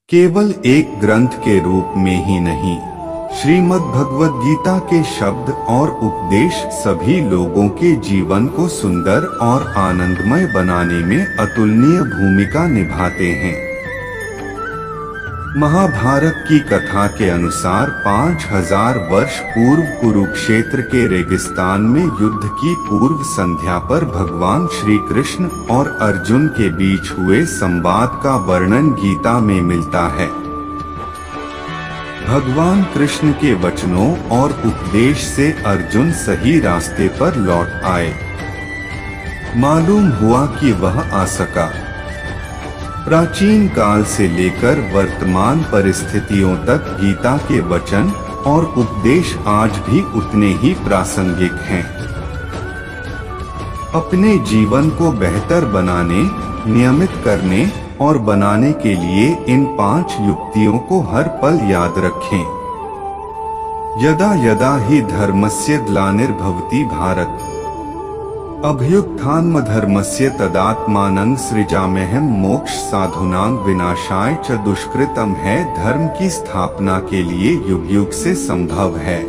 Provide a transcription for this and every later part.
केवल एक ग्रंथ के रूप में ही नहीं, श्रीमद् भगवद गीता के शब्द और उपदेश सभी लोगों के जीवन को सुंदर और आनंदमय बनाने में अतुलनीय भूमिका निभाते हैं। महाभारत की कथा के अनुसार 5000 वर्ष पूर्व कुरुक्षेत्र के रेगिस्तान में युद्ध की पूर्व संध्या पर भगवान श्री कृष्ण और अर्जुन के बीच हुए संवाद का वर्णन गीता में मिलता है। भगवान कृष्ण के वचनों और उपदेश से अर्जुन सही रास्ते पर लौट आए। मालूम हुआ कि वह आ सका। प्राचीन काल से लेकर वर्तमान परिस्थितियों तक गीता के वचन और उपदेश आज भी उतने ही प्रासंगिक हैं। अपने जीवन को बेहतर बनाने, नियमित करने और बनाने के लिए इन 5 युक्तियों को हर पल याद रखें। यदा यदा हि धर्मस्य ग्लानिर्भवति भारत, अभ्युत्थानमधर्मस्य तदात्मानं सृजाम्यहम् मोक्ष साधूनां विनाशाय च दुष्कृतम् है। धर्म की स्थापना के लिए युग युग से संभव है,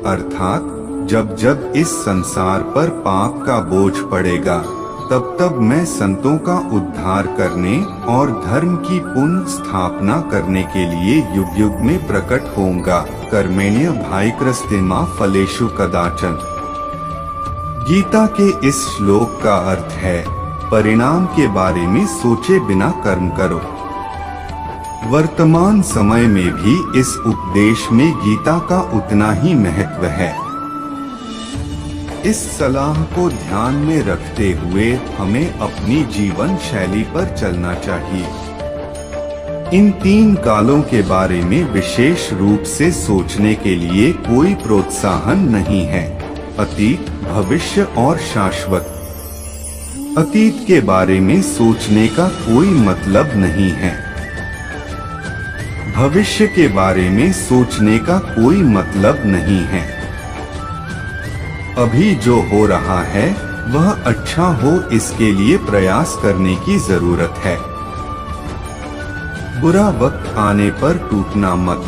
अर्थात जब जब इस संसार पर पाप का बोझ पड़ेगा तब तब मैं संतों का उद्धार करने और धर्म की पुनः स्थापना करने के लिए युग युग में प्रकट होऊंगा। कर्मेण्य भाइक्रस्तेमा फलेषु कदाचन। गीता के इस श्लोक का अर्थ है, परिणाम के बारे में सोचे बिना कर्म करो। वर्तमान समय में भी इस उपदेश में गीता का उतना ही महत्व है। इस सलाह को ध्यान में रखते हुए हमें अपनी जीवन शैली पर चलना चाहिए। इन 3 कालों के बारे में विशेष रूप से सोचने के लिए कोई प्रोत्साहन नहीं है, अतीत, भविष्य और शाश्वत। अतीत के बारे में सोचने का कोई मतलब नहीं है। भविष्य के बारे में सोचने का कोई मतलब नहीं है। अभी जो हो रहा है वह अच्छा हो, इसके लिए प्रयास करने की जरूरत है। बुरा वक्त आने पर टूटना मत।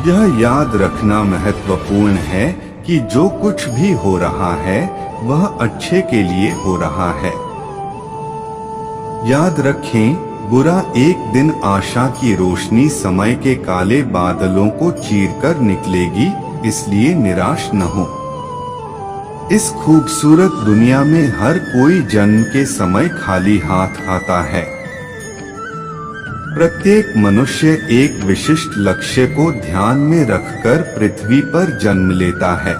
यह याद रखना महत्वपूर्ण है कि जो कुछ भी हो रहा है वह अच्छे के लिए हो रहा है। याद रखें, बुरा एक दिन आशा की रोशनी समय के काले बादलों को चीरकर निकलेगी, इसलिए निराश न हो। इस खूबसूरत दुनिया में हर कोई जन्म के समय खाली हाथ आता है। प्रत्येक मनुष्य एक विशिष्ट लक्ष्य को ध्यान में रखकर पृथ्वी पर जन्म लेता है।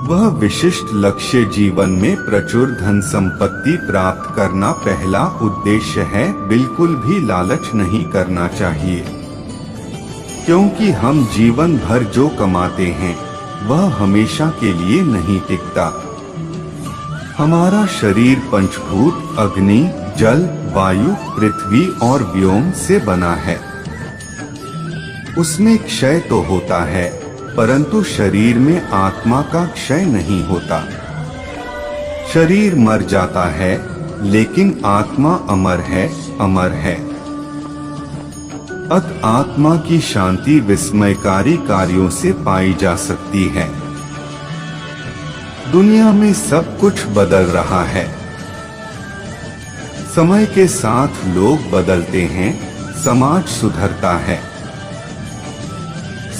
वह विशिष्ट लक्ष्य जीवन में प्रचुर धन संपत्ति प्राप्त करना पहला उद्देश्य है। बिल्कुल भी लालच नहीं करना चाहिए, क्योंकि हम जीवन भर जो कमाते हैं वह हमेशा के लिए नहीं टिकता। हमारा शरीर पंचभूत अग्नि, जल, वायु, पृथ्वी और व्योम से बना है। उसमें क्षय तो होता है, परंतु शरीर में आत्मा का क्षय नहीं होता। शरीर मर जाता है, लेकिन आत्मा अमर है, अमर है। अत आत्मा की शांति विस्मयकारी कार्यों से पाई जा सकती है। दुनिया में सब कुछ बदल रहा है। समय के साथ लोग बदलते हैं, समाज सुधरता है।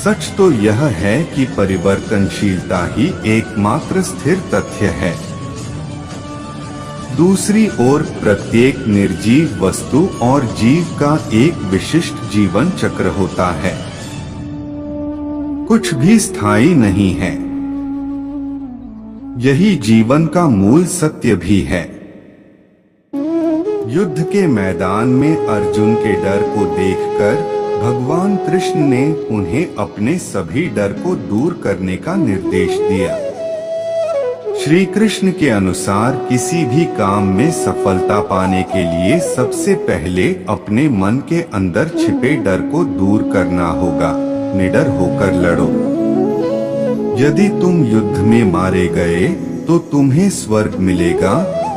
सच तो यह है कि परिवर्तनशीलता ही एकमात्र स्थिर तथ्य है। दूसरी ओर प्रत्येक निर्जीव वस्तु और जीव का एक विशिष्ट जीवन चक्र होता है। कुछ भी स्थायी नहीं है। यही जीवन का मूल सत्य भी है। युद्ध के मैदान में अर्जुन के डर को देखकर भगवान कृष्ण ने उन्हें अपने सभी डर को दूर करने का निर्देश दिया। श्री कृष्ण के अनुसार किसी भी काम में सफलता पाने के लिए सबसे पहले अपने मन के अंदर छिपे डर को दूर करना होगा। निडर होकर लड़ो। यदि तुम युद्ध में मारे गए तो तुम्हें स्वर्ग मिलेगा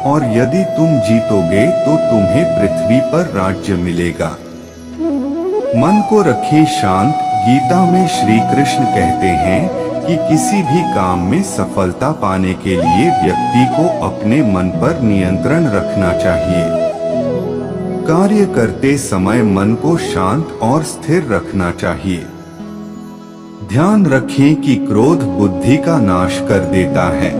और यदि तुम जीतोगे तो तुम्हें पृथ्वी पर राज्य मिलेगा। मन को रखें शांत। गीता में श्री कृष्ण कहते हैं कि किसी भी काम में सफलता पाने के लिए व्यक्ति को अपने मन पर नियंत्रण रखना चाहिए। कार्य करते समय मन को शांत और स्थिर रखना चाहिए। ध्यान रखें कि क्रोध बुद्धि का नाश कर देता है,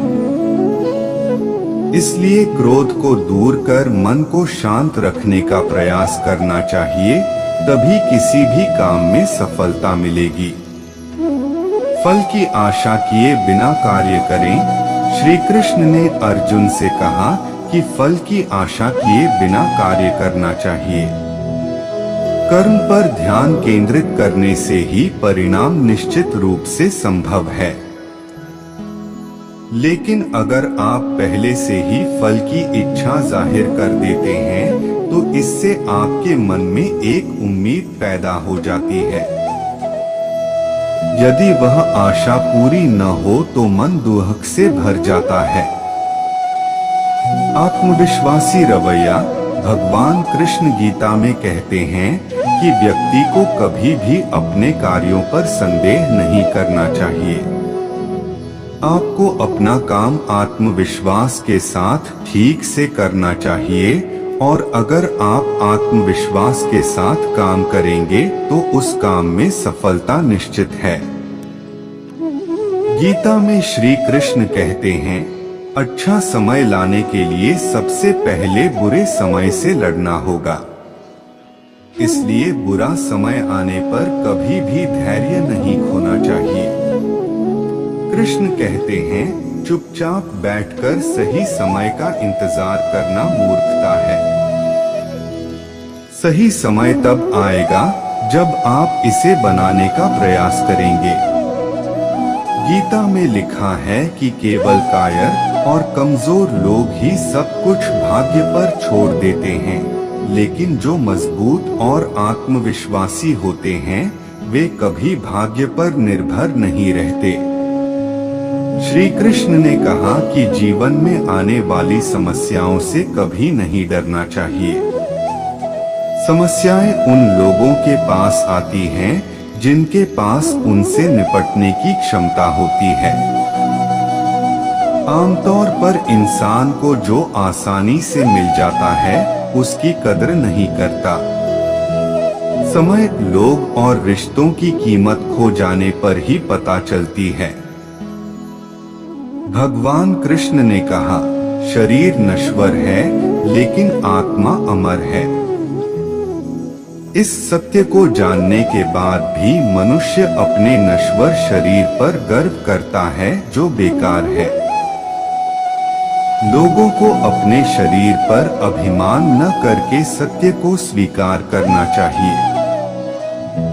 इसलिए क्रोध को दूर कर मन को शांत रखने का प्रयास करना चाहिए, तभी किसी भी काम में सफलता मिलेगी। फल की आशा किए बिना कार्य करें। श्री कृष्ण ने अर्जुन से कहा कि फल की आशा किए बिना कार्य करना चाहिए। कर्म पर ध्यान केंद्रित करने से ही परिणाम निश्चित रूप से संभव है। लेकिन अगर आप पहले से ही फल की इच्छा जाहिर कर देते हैं तो इससे आपके मन में एक उम्मीद पैदा हो जाती है। यदि वह आशा पूरी न हो तो मन दुख से भर जाता है। आत्मविश्वासी रवैया। भगवान कृष्ण गीता में कहते हैं कि व्यक्ति को कभी भी अपने कार्यों पर संदेह नहीं करना चाहिए। आपको अपना काम आत्मविश्वास के साथ ठीक से करना चाहिए, और अगर आप आत्मविश्वास के साथ काम करेंगे तो उस काम में सफलता निश्चित है। गीता में श्री कृष्ण कहते हैं, अच्छा समय लाने के लिए सबसे पहले बुरे समय से लड़ना होगा। इसलिए बुरा समय आने पर कभी भी धैर्य नहीं खोना चाहिए। कृष्ण कहते हैं, चुपचाप बैठकर सही समय का इंतजार करना मूर्खता है। सही समय तब आएगा जब आप इसे बनाने का प्रयास करेंगे। गीता में लिखा है कि केवल कायर और कमजोर लोग ही सब कुछ भाग्य पर छोड़ देते हैं, लेकिन जो मजबूत और आत्मविश्वासी होते हैं वे कभी भाग्य पर निर्भर नहीं रहते। श्री कृष्ण ने कहा कि जीवन में आने वाली समस्याओं से कभी नहीं डरना चाहिए। समस्याएं उन लोगों के पास आती हैं जिनके पास उनसे निपटने की क्षमता होती है। आमतौर पर इंसान को जो आसानी से मिल जाता है उसकी कदर नहीं करता। समय, लोग और रिश्तों की कीमत खो जाने पर ही पता चलती है। भगवान कृष्ण ने कहा, शरीर नश्वर है लेकिन आत्मा अमर है। इस सत्य को जानने के बाद भी मनुष्य अपने नश्वर शरीर पर गर्व करता है जो बेकार है। लोगों को अपने शरीर पर अभिमान न करके सत्य को स्वीकार करना चाहिए।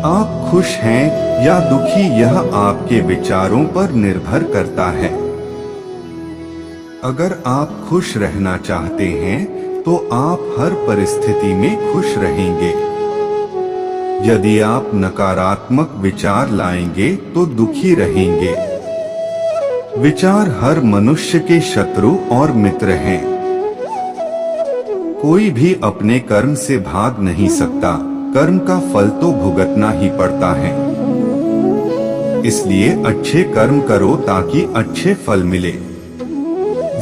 आप खुश हैं या दुखी यह आपके विचारों पर निर्भर करता है। अगर आप खुश रहना चाहते हैं तो आप हर परिस्थिति में खुश रहेंगे। यदि आप नकारात्मक विचार लाएंगे तो दुखी रहेंगे। विचार हर मनुष्य के शत्रु और मित्र हैं। कोई भी अपने कर्म से भाग नहीं सकता, कर्म का फल तो भुगतना ही पड़ता है। इसलिए अच्छे कर्म करो ताकि अच्छे फल मिले।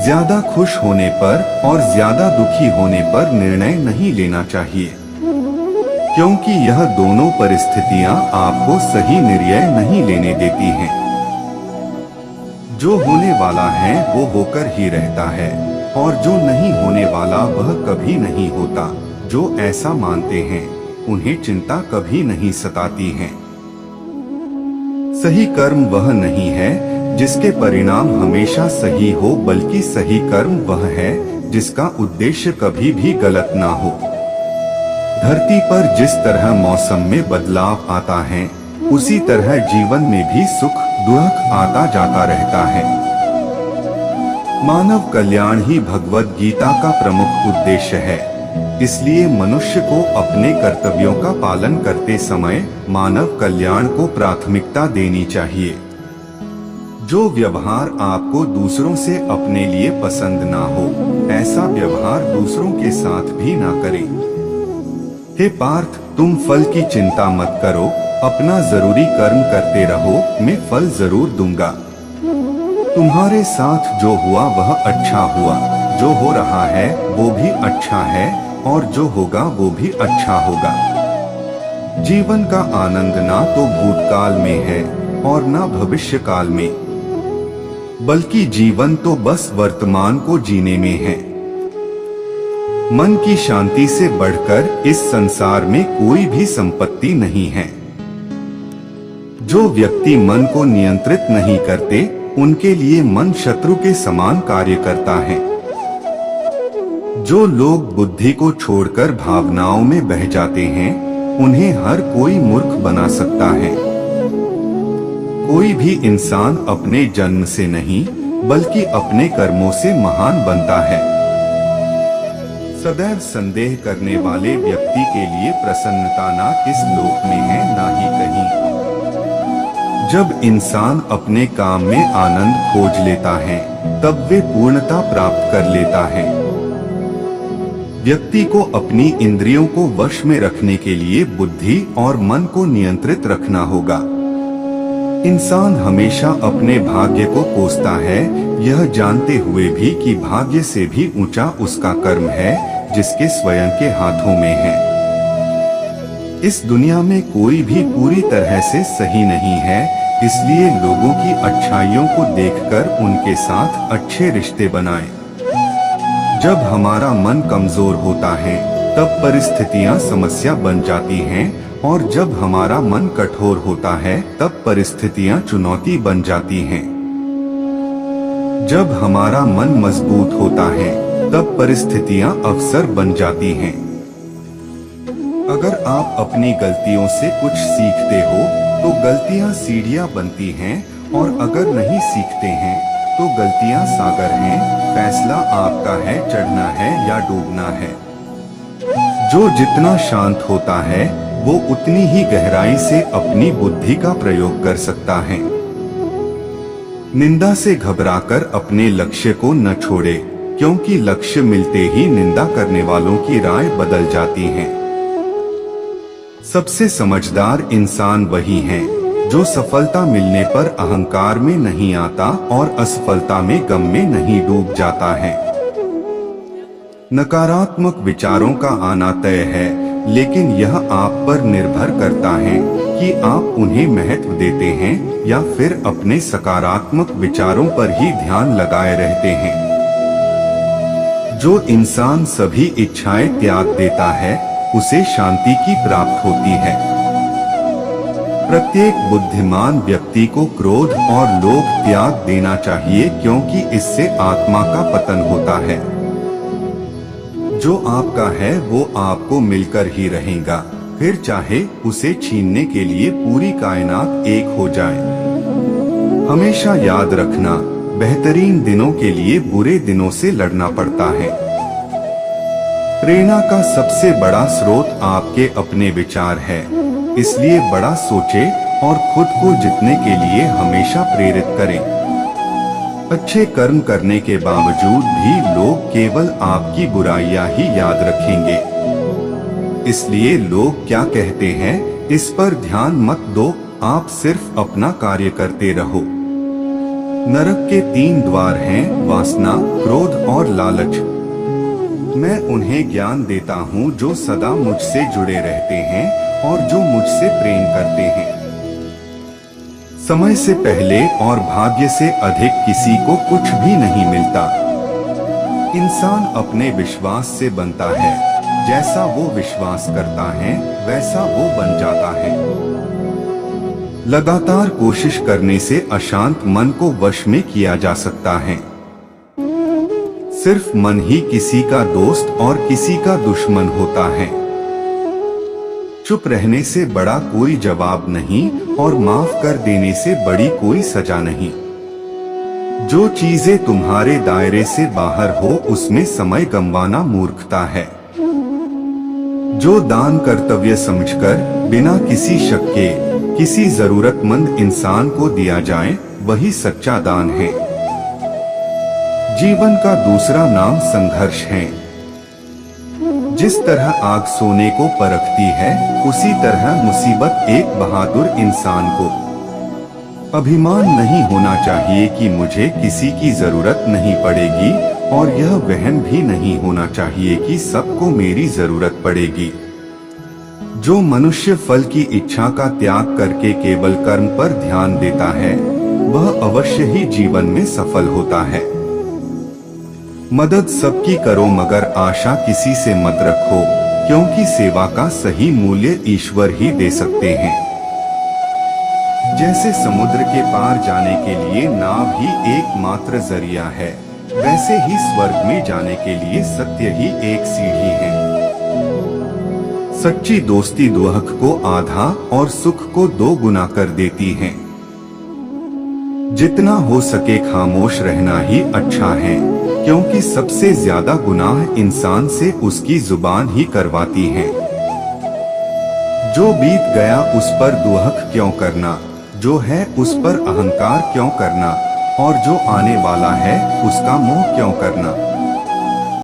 ज्यादा खुश होने पर और ज्यादा दुखी होने पर निर्णय नहीं लेना चाहिए, क्योंकि यह दोनों परिस्थितियां आपको सही निर्णय नहीं लेने देती हैं। जो होने वाला है वो होकर ही रहता है, और जो नहीं होने वाला वह कभी नहीं होता। जो ऐसा मानते हैं उन्हें चिंता कभी नहीं सताती है। सही कर्म वह नहीं है जिसके परिणाम हमेशा सही हो, बल्कि सही कर्म वह है जिसका उद्देश्य कभी भी गलत ना हो। धरती पर जिस तरह मौसम में बदलाव आता है उसी तरह जीवन में भी सुख दुख आता जाता रहता है। मानव कल्याण ही भगवद गीता का प्रमुख उद्देश्य है। इसलिए मनुष्य को अपने कर्तव्यों का पालन करते समय मानव कल्याण को प्राथमिकता देनी चाहिए। जो व्यवहार आपको दूसरों से अपने लिए पसंद ना हो, ऐसा व्यवहार दूसरों के साथ भी ना करें। हे पार्थ, तुम फल की चिंता मत करो, अपना जरूरी कर्म करते रहो, मैं फल जरूर दूंगा। तुम्हारे साथ जो हुआ वह अच्छा हुआ, जो हो रहा है वो भी अच्छा है, और जो होगा वो भी अच्छा होगा। जीवन का आनंद ना तो भूतकाल में है और ना भविष्य काल में, बल्कि जीवन तो बस वर्तमान को जीने में है। मन की शांति से बढ़कर इस संसार में कोई भी संपत्ति नहीं है। जो व्यक्ति मन को नियंत्रित नहीं करते, उनके लिए मन शत्रु के समान कार्य करता है। जो लोग बुद्धि को छोड़कर भावनाओं में बह जाते हैं, उन्हें हर कोई मूर्ख बना सकता है। कोई भी इंसान अपने जन्म से नहीं, बल्कि अपने कर्मों से महान बनता है। सदैव संदेह करने वाले व्यक्ति के लिए प्रसन्नता ना इस लोक में है ना ही कहीं। जब इंसान अपने काम में आनंद खोज लेता है, तब वे पूर्णता प्राप्त कर लेता है। व्यक्ति को अपनी इंद्रियों को वश में रखने के लिए बुद्धि और मन को नियंत्रित रखना होगा। इंसान हमेशा अपने भाग्य को कोसता है, यह जानते हुए भी कि भाग्य से भी ऊंचा उसका कर्म है, जिसके स्वयं के हाथों में है। इस दुनिया में कोई भी पूरी तरह से सही नहीं है, इसलिए लोगों की अच्छाइयों को देखकर उनके साथ अच्छे रिश्ते बनाएं। जब हमारा मन कमजोर होता है, तब परिस्थितियां समस्या बन जाती हैं, और जब हमारा मन कठोर होता है, तब परिस्थितियां चुनौती बन जाती हैं। जब हमारा मन मजबूत होता है, तब परिस्थितियां अवसर बन जाती हैं। अगर आप अपनी गलतियों से कुछ सीखते हो, तो गलतियां सीढ़ियां बनती हैं, और अगर नहीं सीखते हैं, तो गलतियां सागर हैं। फैसला आपका है, चढ़ना है या डूबना है। जो जितना शांत होता है, वो उतनी ही गहराई से अपनी बुद्धि का प्रयोग कर सकता है। निंदा से घबराकर अपने लक्ष्य को न छोड़े, क्योंकि लक्ष्य मिलते ही निंदा करने वालों की राय बदल जाती है। सबसे समझदार इंसान वही है जो सफलता मिलने पर अहंकार में नहीं आता और असफलता में गम में नहीं डूब जाता है। नकारात्मक विचारों का आना तय है, लेकिन यह आप पर निर्भर करता है कि आप उन्हें महत्व देते हैं या फिर अपने सकारात्मक विचारों पर ही ध्यान लगाए रहते हैं। जो इंसान सभी इच्छाएं त्याग देता है, उसे शांति की प्राप्ति होती है। प्रत्येक बुद्धिमान व्यक्ति को क्रोध और लोभ त्याग देना चाहिए, क्योंकि इससे आत्मा का पतन होता है। जो आपका है वो आपको मिलकर ही रहेगा, फिर चाहे उसे छीनने के लिए पूरी कायनात एक हो जाए। हमेशा याद रखना, बेहतरीन दिनों के लिए बुरे दिनों से लड़ना पड़ता है। प्रेरणा का सबसे बड़ा स्रोत आपके अपने विचार है, इसलिए बड़ा सोचे और खुद को जीतने के लिए हमेशा प्रेरित करें। अच्छे कर्म करने के बावजूद भी लोग केवल आपकी बुराइयां ही याद रखेंगे। इसलिए लोग क्या कहते हैं, इस पर ध्यान मत दो, आप सिर्फ अपना कार्य करते रहो। नरक के 3 द्वार हैं, वासना, क्रोध और लालच। मैं उन्हें ज्ञान देता हूँ जो सदा मुझसे जुड़े रहते हैं और जो मुझसे प्रेम करते हैं। समय से पहले और भाग्य से अधिक किसी को कुछ भी नहीं मिलता। इंसान अपने विश्वास से बनता है, जैसा वो विश्वास करता है वैसा वो बन जाता है। लगातार कोशिश करने से अशांत मन को वश में किया जा सकता है। सिर्फ मन ही किसी का दोस्त और किसी का दुश्मन होता है। चुप रहने से बड़ा कोई जवाब नहीं और माफ कर देने से बड़ी कोई सजा नहीं। जो चीजें तुम्हारे दायरे से बाहर हो, उसमें समय गंवाना मूर्खता है। जो दान कर्तव्य समझकर बिना किसी शक के किसी जरूरतमंद इंसान को दिया जाए, वही सच्चा दान है। जीवन का दूसरा नाम संघर्ष है। जिस तरह आग सोने को परखती है, उसी तरह मुसीबत एक बहादुर इंसान को। अभिमान नहीं होना चाहिए कि मुझे किसी की जरूरत नहीं पड़ेगी, और यह वहम भी नहीं होना चाहिए कि सबको मेरी जरूरत पड़ेगी। जो मनुष्य फल की इच्छा का त्याग करके केवल कर्म पर ध्यान देता है, वह अवश्य ही जीवन में सफल होता है। मदद सबकी करो मगर आशा किसी से मत रखो, क्योंकि सेवा का सही मूल्य ईश्वर ही दे सकते हैं। जैसे समुद्र के पार जाने के लिए नाव ही एकमात्र जरिया है, वैसे ही स्वर्ग में जाने के लिए सत्य ही एक सीढ़ी है। सच्ची दोस्ती दुख को आधा और सुख को 2 गुना कर देती है। जितना हो सके खामोश रहना ही अच्छा है, क्योंकि सबसे ज्यादा गुनाह इंसान से उसकी जुबान ही करवाती है। जो बीत गया उस पर दुहक क्यों करना, जो है उस पर अहंकार क्यों करना, और जो आने वाला है उसका मोह क्यों करना।